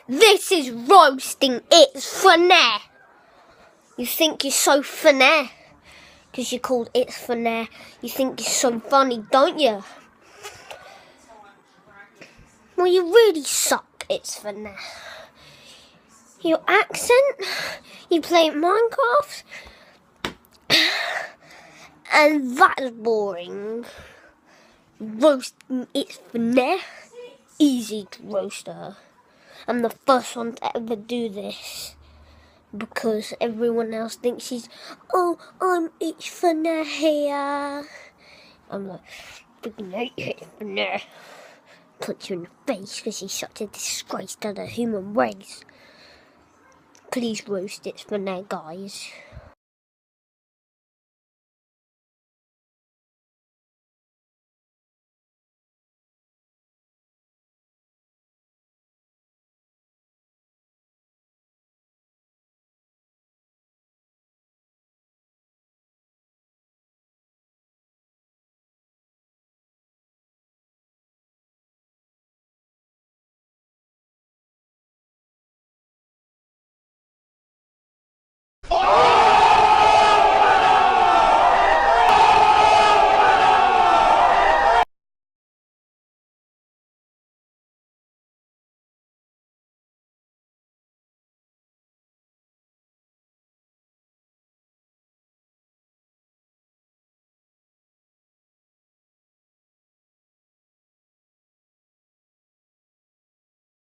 This is roasting itsfunneh. You think you're so funny because you're called itsfunneh. You think you're so funny, don't you? Well, you really suck, itsfunneh. Your accent, you play Minecraft, and that's boring. Roasting itsfunneh, easy to roast her. I'm the first one to ever do this because everyone else thinks she's, oh, I'm itsfunneh here. I'm like, freaking hate itsfunneh. Punch you in the face because she's such a disgrace to the human race. Please roast itsfunneh, guys.